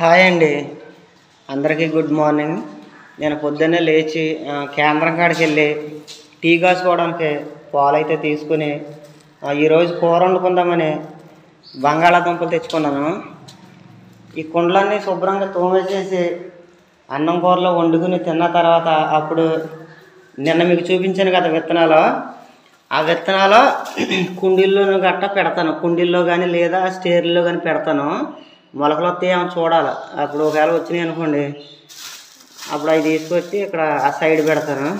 Hi అండి. అందరికీ good morning. నేను పొద్దున్నే లేచి కేంద్రం కాడికి వెళ్ళి టీ కాసుకోవడానికి పాలైతే తీసుకుని ఈరోజు కూర వండుకుందామని బంగాళాదుంపలు తెచ్చుకున్నాను. ఈ కుండలన్నీ శుభ్రంగా తోమేసేసి అన్నం కూరలో వండుకుని తిన్న తర్వాత అప్పుడు నిన్న మీకు చూపించాను కదా విత్తనాలు, ఆ విత్తనాలు కుండీల్లో గట్టా పెడతాను. కుండీల్లో కానీ లేదా స్టేర్లో కానీ పెడతాను. మొలకలు వస్తాయి ఏమో చూడాలి. అప్పుడు ఒకవేళ వచ్చినాయి అనుకోండి, అప్పుడు అవి తీసుకొచ్చి ఇక్కడ ఆ సైడ్ పెడతాను.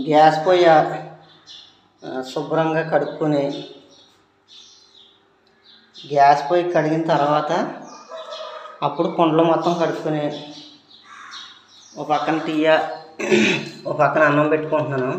గ్యాస్ పొయ్యి శుభ్రంగా కడుక్కొని, గ్యాస్ పొయ్యి కడిగిన తర్వాత అప్పుడు కుండలు మొత్తం కడుక్కొని ఒక పక్కన ఒక పక్కన అన్నం పెట్టుకుంటున్నాను.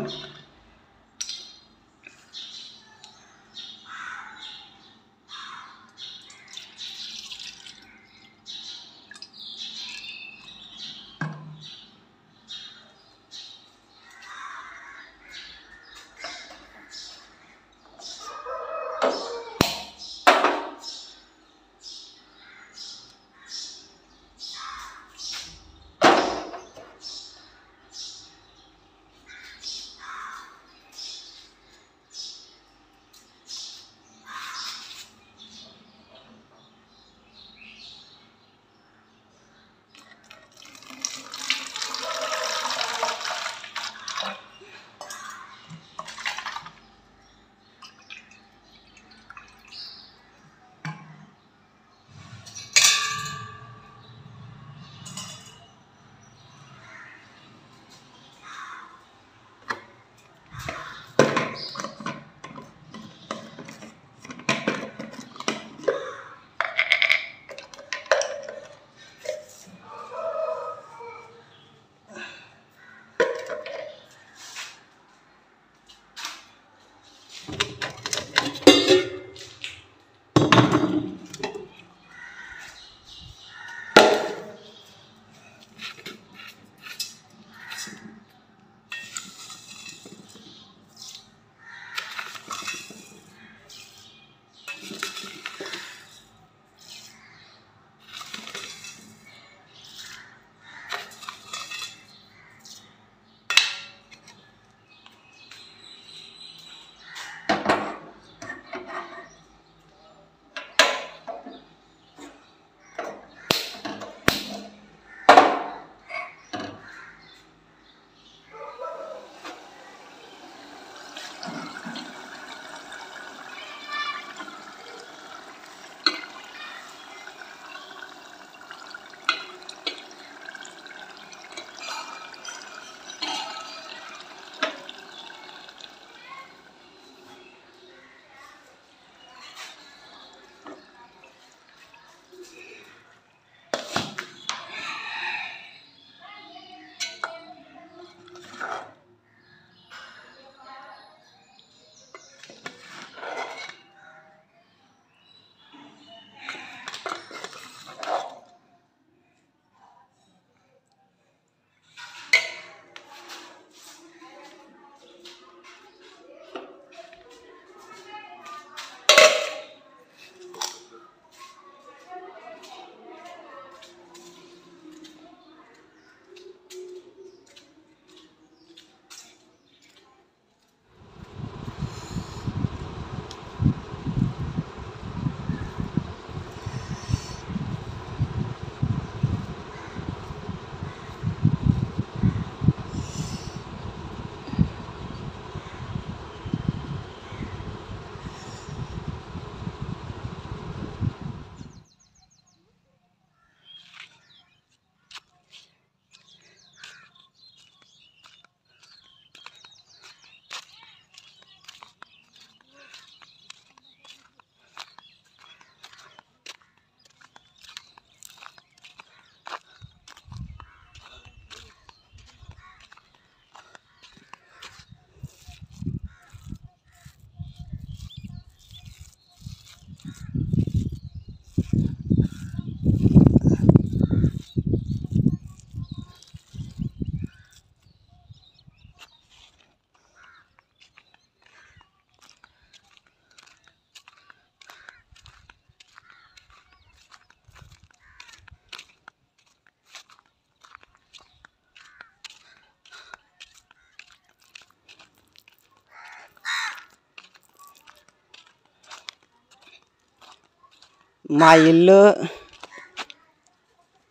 మా ఇల్లు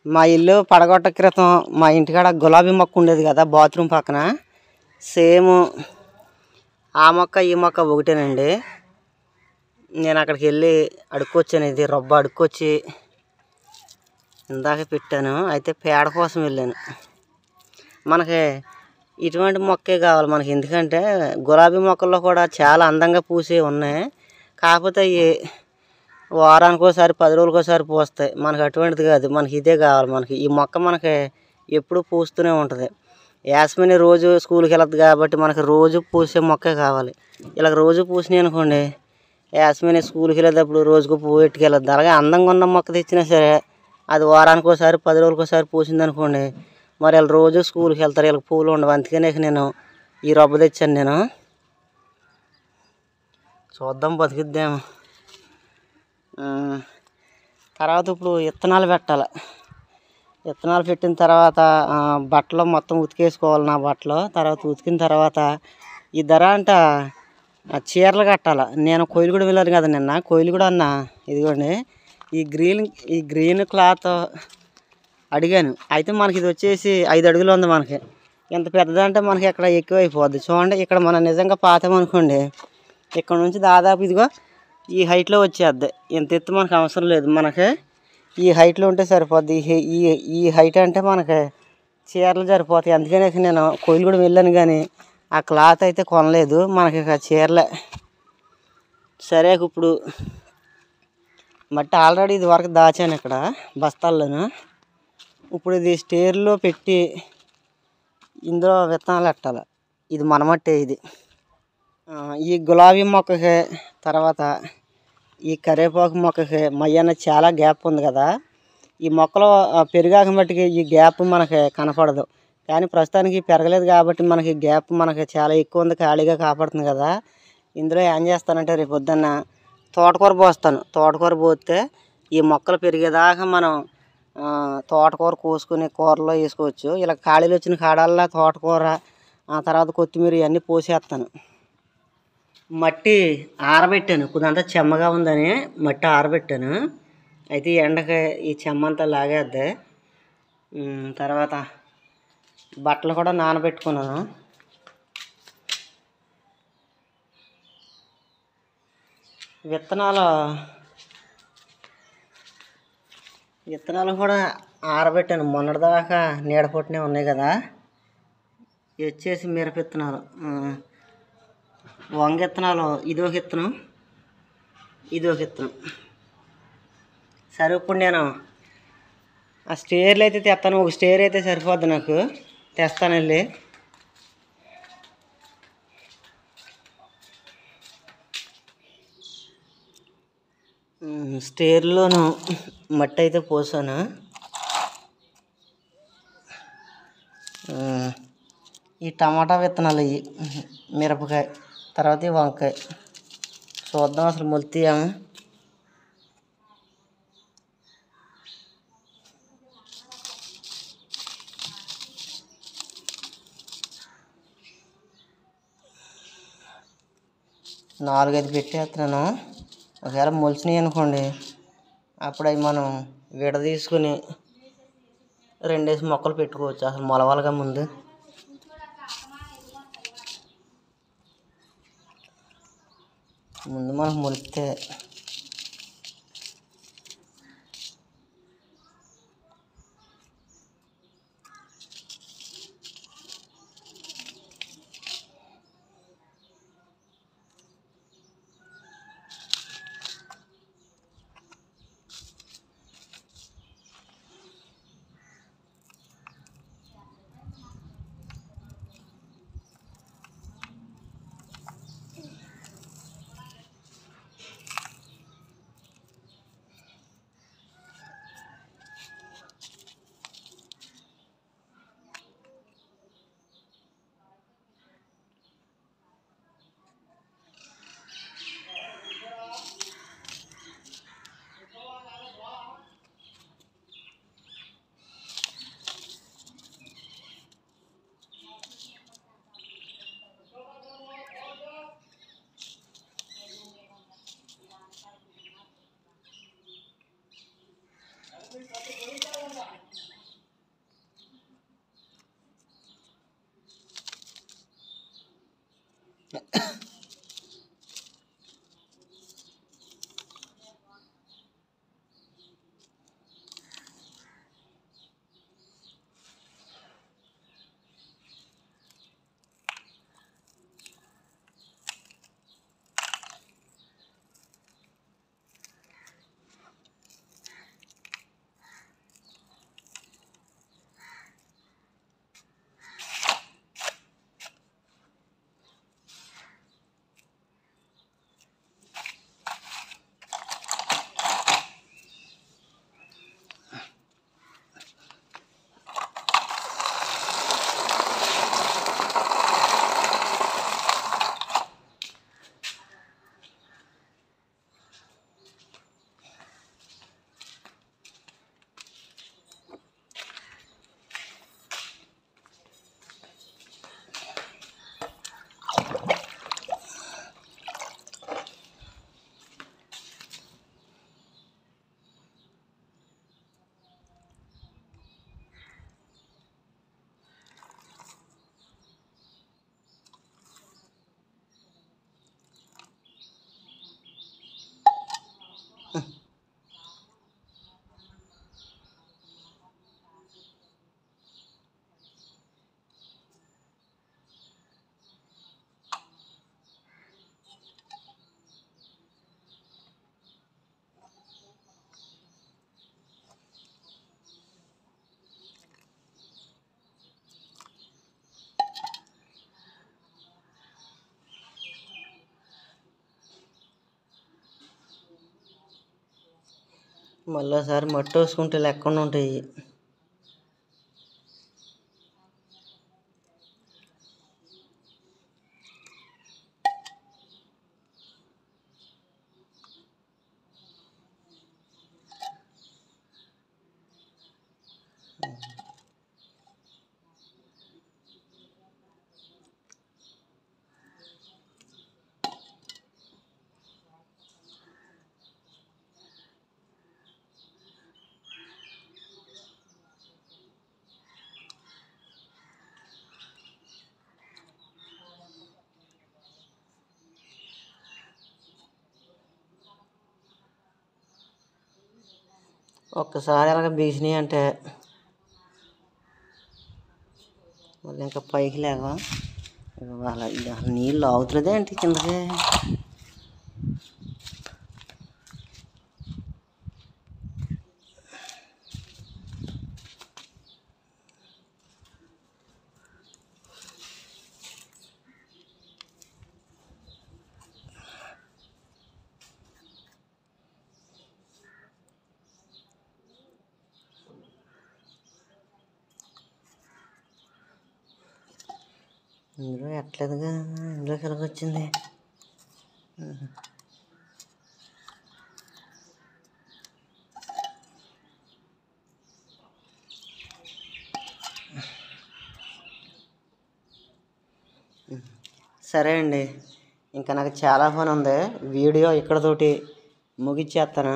మా ఇల్లు పడగొట్ట క్రితం మా ఇంటికాడ గులాబీ మొక్క ఉండేది కదా బాత్రూమ్ పక్కన, సేమ్ ఆ మొక్క ఈ మొక్క ఒకటేనండి. నేను అక్కడికి వెళ్ళి అడుక్కొచ్చాను. ఇది రొబ్బ అడుక్కొచ్చి ఇందాక పెట్టాను. అయితే పేడ కోసం వెళ్ళాను. మనకి ఇటువంటి మొక్కే కావాలి మనకి, ఎందుకంటే గులాబీ మొక్కల్లో కూడా చాలా అందంగా పూసే ఉన్నాయి. కాకపోతే అవి వారానికి ఒకసారి 10 రోజులకు ఒకసారి పూస్తాయి. మనకు అటువంటిది కాదు, మనకి ఇదే కావాలి. మనకి ఈ మొక్క మనకి ఎప్పుడు పూస్తూనే ఉంటుంది. యాస్మిని రోజు స్కూల్కి వెళ్ళదు కాబట్టి మనకి రోజు పూసే మొక్కే కావాలి. ఇలా రోజు పూసినాయి అనుకోండి, యాస్మిని స్కూల్కి వెళ్ళేటప్పుడు రోజుకు పువ్వు పెట్టుకెళ్ళద్దు. అలాగే అందంగా ఉన్న మొక్క తెచ్చినా సరే అది వారానికి ఒకసారి 10 రోజులకు ఒకసారి పూసింది అనుకోండి, మరి వీళ్ళు రోజు స్కూల్కి వెళ్తారు, వీళ్ళకి పువ్వులు ఉండవు. అందుకనే నేను ఈ రొబ్బ తెచ్చాను. నేను చూద్దాం బతికిద్దాము. తర్వాత ఇప్పుడు విత్తనాలు పెట్టాలి. విత్తనాలు పెట్టిన తర్వాత బట్టలు మొత్తం ఉతికేసుకోవాలి. నా బట్టలు తర్వాత ఉతికిన తర్వాత ఈ ధర అంట చీరలు కట్టాలి. నేను కోయిలగూడ వెళ్ళాను కదా నిన్న, కోయిలగూడ అన్న ఇదిగోండి ఈ గ్రీన్ క్లాత్ అడిగాను. అయితే మనకి ఇది వచ్చేసి 5 అడుగులు ఉంది. మనకి ఎంత పెద్దదంటే మనకి ఇక్కడ ఎక్కువ అయిపోద్ది. చూడండి, ఇక్కడ మనం నిజంగా పాతామనుకోండి, ఇక్కడ నుంచి దాదాపు ఇదిగో ఈ హైట్లో వచ్చేద్ది. ఇంత ఎత్తు మనకు అవసరం లేదు. మనకి ఈ హైట్లో ఉంటే సరిపోద్ది. ఈ హైట్ అంటే మనకి చీరలు సరిపోతాయి. అందుకనే నేను కోయిలగూడ వెళ్ళాను కానీ ఆ క్లాత్ అయితే కొనలేదు. మనకి ఇక చీరలే. సరే, ఇప్పుడు మట్టి ఆల్రెడీ ఇది వరకు దాచాను ఇక్కడ బస్తాల్లోను. ఇప్పుడు ఇది స్టేర్లో పెట్టి ఇందులో విత్తనాలు పెట్టాలి. ఇది మన మట్టే. ఇది ఈ గులాబీ మొక్కకి తర్వాత ఈ కరివేపాకు మొక్కకి మధ్యన చాలా గ్యాప్ ఉంది కదా. ఈ మొక్కలో పెరిగాక మట్టికి ఈ గ్యాప్ మనకి కనపడదు. కానీ ప్రస్తుతానికి పెరగలేదు కాబట్టి మనకి గ్యాప్ మనకి చాలా ఎక్కువ ఉంది, ఖాళీగా కాపాడుతుంది కదా. ఇందులో ఏం చేస్తానంటే రేపు పొద్దున్న తోటకూర పోస్తాను. తోటకూర పోస్తే ఈ మొక్కలు పెరిగేదాకా మనం తోటకూర కోసుకుని కూరలో వేసుకోవచ్చు. ఇలా ఖాళీలు వచ్చిన కాడల్లా తోటకూర తర్వాత కొత్తిమీర ఇవన్నీ పోసేస్తాను. మట్టి ఆరబెట్టాను. కొద్దింతా చెమ్మగా ఉందని మట్టి ఆరబెట్టాను. అయితే ఈ ఎండకి ఈ చెమ్మంతా లాగేద్ది. తర్వాత బట్టలు కూడా నానబెట్టుకున్నాను. విత్తనాలు కూడా ఆరబెట్టాను. మొన్నటిదాకా నీడపొట్టునే ఉన్నాయి కదా. ఇవి వచ్చేసి మిరప విత్తనాలు, వంగ విత్తనాలు. ఇదొక విత్తనం, ఇదొక విత్తనం. సరే, ఇప్పుడు నేను ఆ స్టేర్లు అయితే తెస్తాను. ఒక స్టేర్ అయితే సరిపోద్ది నాకు. తెస్తాను వెళ్ళి. స్టేర్లోను మట్టి అయితే పోసాను. ఈ టమాటా విత్తనాలు, ఇవి మిరపకాయ, తర్వాత ఈ వంకాయ. చూద్దాం అసలు మొలుతాయేమో. నాలుగైదు పెట్టేస్తున్నాను. ఒకవేళ మొలిచినాయి అనుకోండి, అప్పుడు అవి మనం విడదీసుకుని 2 మొక్కలు పెట్టుకోవచ్చు. అసలు మొలవాలిగా ముందు. మనకు మొలిస్తే మళ్ళీసారి మట్టి వేసుకుంటే లెక్కకుండా ఉంటాయి. ఒక్కసారి అలాగ బిగిసినాయి అంటే మళ్ళీ ఇంకా పైకి లేవా. అలా నీళ్ళు ఆగుతున్నదే ఏంటి కిందకి. ఇందులో ఎట్లేదుగా, ఇందులోకి ఎలాగ వచ్చింది. సరే అండి, ఇంకా నాకు చాలా పని ఉంది. వీడియో ఇక్కడతోటి ముగిచ్చేస్తాను.